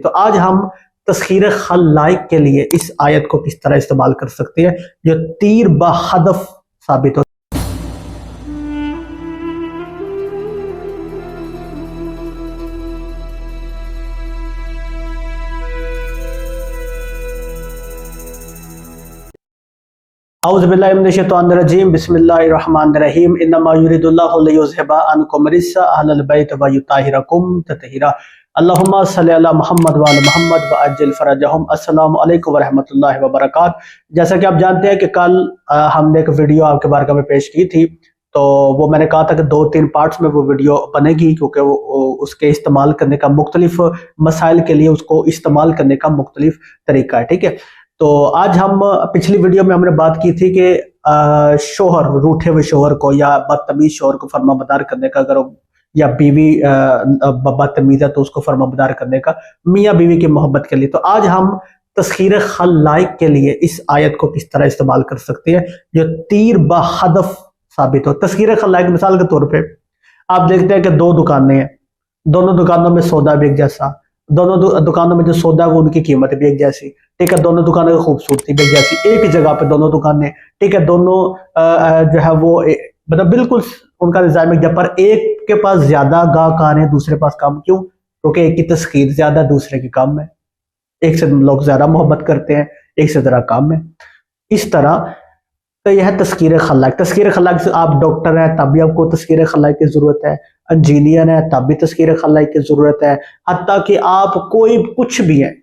تو آج ہم تسخیر خلائق کے لیے اس آیت کو کس طرح استعمال کر سکتے ہیں جو تیر بہدف ثابت ہو۔ اعوذ باللہ من الشیطان الرجیم، بسم اللہ الرحمن الرحیم، انما یرید اللہ لیذھب عنکم الرجس اہل البیت ویطہرکم تطہیرا، اللہم صلی علی محمد وعلی محمد وعجل فرجہم۔ السلام علیکم ورحمۃ اللہ وبرکاتہ۔ جیسا کہ آپ جانتے ہیں کہ کل ہم نے ایک ویڈیو آپ کے بارگاہ میں پیش کی تھی، تو وہ میں نے کہا تھا کہ 2-3 پارٹس میں وہ ویڈیو بنے گی، کیونکہ وہ اس کے استعمال کرنے کا مختلف مسائل کے لیے اس کو استعمال کرنے کا مختلف طریقہ ہے، ٹھیک ہے۔ تو آج ہم پچھلی ویڈیو میں ہم نے بات کی تھی کہ شوہر، روٹھے ہوئے شوہر کو یا بدتمیز شوہر کو فرما بردار کرنے کا، اگر یا بیوی بدتمیز ہے تو اس کو فرما بردار کرنے کا، میاں بیوی کی محبت کے لیے۔ تو آج ہم تسخیر خلائق کے لیے اس آیت کو کس طرح استعمال کر سکتے ہیں جو تیر بہدف ثابت ہو۔ تسخیر خلائق مثال کے طور پہ آپ دیکھتے ہیں کہ 2 دکانیں ہیں، دونوں دکانوں میں سودا بھی ایک جیسا، دونوں دکانوں میں جو سودا ہے وہ ان کی قیمت بھی ایک جیسی، ٹھیک ہے، دونوں دکانوں کی خوبصورتی بھی ایک جیسی، ایک جگہ پہ دونوں دکانیں، ٹھیک ہے، دونوں جو ہے وہ مطلب بالکل ان کا نظام ایک جگہ پر، ایک کے پاس زیادہ گاہک آ رہے ہیں، دوسرے پاس کم، کیوں؟ کیونکہ ایک کی تسخیر زیادہ، دوسرے کی کم ہے، ایک سے لوگ زیادہ محبت کرتے ہیں، ایک سے ذرا کم ہے۔ اس طرح تو یہ ہے تسخیر خلائق۔ تسخیر خلائق سے آپ ڈاکٹر ہیں تب بھی آپ کو تسخیر خلائق کی ضرورت ہے، انجینئر ہے تب بھی تسخیر خلائق کی ضرورت ہے، حتیٰ کہ آپ کوئی کچھ بھی ہیں،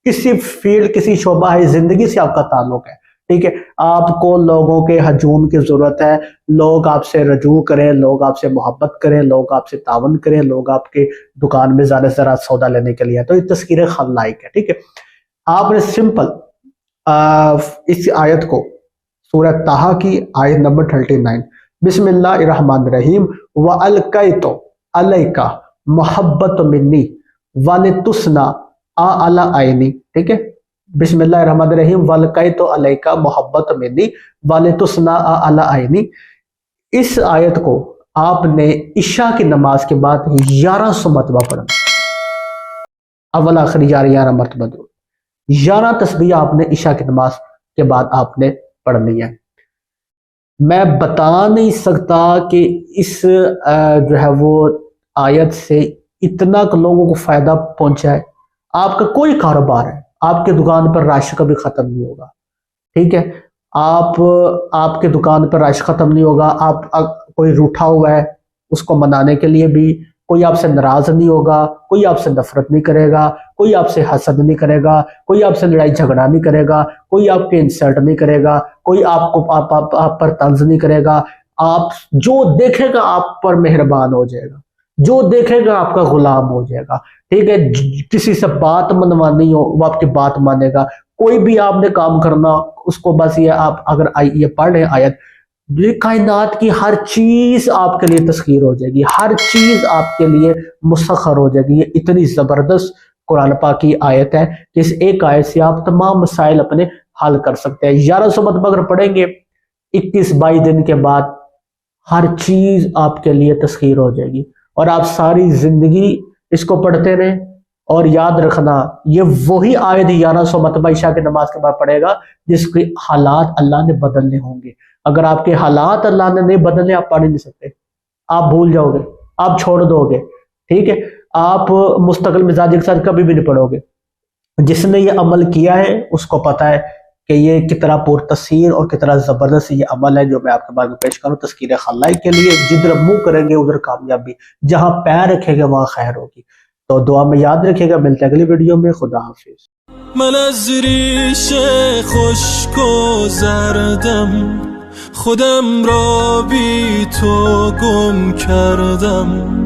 کسی فیلڈ، کسی شعبہ ہے زندگی سے آپ کا تعلق ہے، ٹھیک ہے، آپ کو لوگوں کے ہجوم کی ضرورت ہے، لوگ آپ سے رجوع کریں، لوگ آپ سے محبت کریں، لوگ آپ سے تعاون کریں، لوگ آپ کے دکان میں زیادہ سے زیادہ سودا لینے کے لیے، تو یہ تسخیر خلائق ہے، ٹھیک ہے۔ آپ نے سمپل اس آیت کو سورہ طٰہٰ کی آیت نمبر 39، بسم اللہ الرحمن الرحیم، وَأَلْقَيْتُ عَلَيْكَ مَحَبَّةً مِّنِّي وَلِتُصْنَعَ عَلَىٰ عَيْنِي، ٹھیک ہے، بسم اللہ الرحمن الرحیم، وَأَلْقَيْتُ عَلَيْكَ مَحَبَّةً مِّنِّي وَلِتُصْنَعَ عَلَىٰ عَيْنِي۔ اس آیت کو آپ نے عشاء کی نماز کے بعد 1100 مرتبہ پڑھنا، اول آخر 11 مرتبہ، 11 تسبیح آپ نے عشاء کی نماز کے بعد آپ نے پڑھنی ہے۔ میں بتا نہیں سکتا کہ اس جو ہے وہ آیت سے اتنا لوگوں کو فائدہ پہنچا ہے۔ آپ کا کوئی کاروبار ہے، آپ کے دکان پر رش کبھی ختم نہیں ہوگا، ٹھیک ہے، آپ کے دکان پر رش ختم نہیں ہوگا، آپ کوئی روٹھا ہوا ہے اس کو منانے کے لیے بھی کوئی آپ سے ناراض نہیں ہوگا، کوئی آپ سے نفرت نہیں کرے گا، کوئی آپ سے حسد نہیں کرے گا، کوئی آپ سے لڑائی جھگڑا نہیں کرے گا، کوئی آپ کے انسلٹ نہیں کرے گا، کوئی آپ پر طنز نہیں کرے گا، آپ جو دیکھے گا آپ پر مہربان ہو جائے گا، جو دیکھے گا آپ کا غلام ہو جائے گا، ٹھیک ہے، کسی سے بات منوانی ہو وہ آپ کی بات مانے گا، کوئی بھی آپ نے کام کرنا اس کو بس یہ آپ اگر یہ پڑھ رہے ہیں آیت، کائنات کی ہر چیز آپ کے لیے تسخیر ہو جائے گی، ہر چیز آپ کے لیے مسخر ہو جائے گی۔ یہ اتنی زبردست قرآن پاک کی آیت ہے کہ اس ایک آیت سے آپ تمام مسائل اپنے حل کر سکتے ہیں۔ 1100 مرتبہ اگر پڑھیں گے 21-22 دن کے بعد ہر چیز آپ کے لیے تسخیر ہو جائے گی، اور آپ ساری زندگی اس کو پڑھتے رہیں۔ اور یاد رکھنا یہ وہی آیت 1100 مرتبہ عشاء کی نماز کے بعد پڑھے گا جس کے حالات اللہ نے بدلنے ہوں گے۔ اگر آپ کے حالات اللہ نے نہیں بدلنے، آپ پڑھ نہیں سکتے، آپ بھول جاؤ گے، آپ چھوڑ دو گے، ٹھیک ہے، آپ مستقل مزاج کے ساتھ کبھی بھی نہیں پڑھو گے۔ جس نے یہ عمل کیا ہے اس کو پتہ ہے کہ یہ کتنا پرتاثیر اور کتنا زبردست یہ عمل ہے جو میں آپ کے بارے میں پیش کروں تسخیر خلائق کے لیے۔ جدھر منہ کریں گے ادھر کامیابی، جہاں پیر رکھے گا وہاں خیر ہوگی۔ تو دعا میں یاد رکھے گا، ملتے ہیں اگلی ویڈیو میں، خدا حافظ۔ من از ریش خشک و زردم خودم را بی تو گم کردم.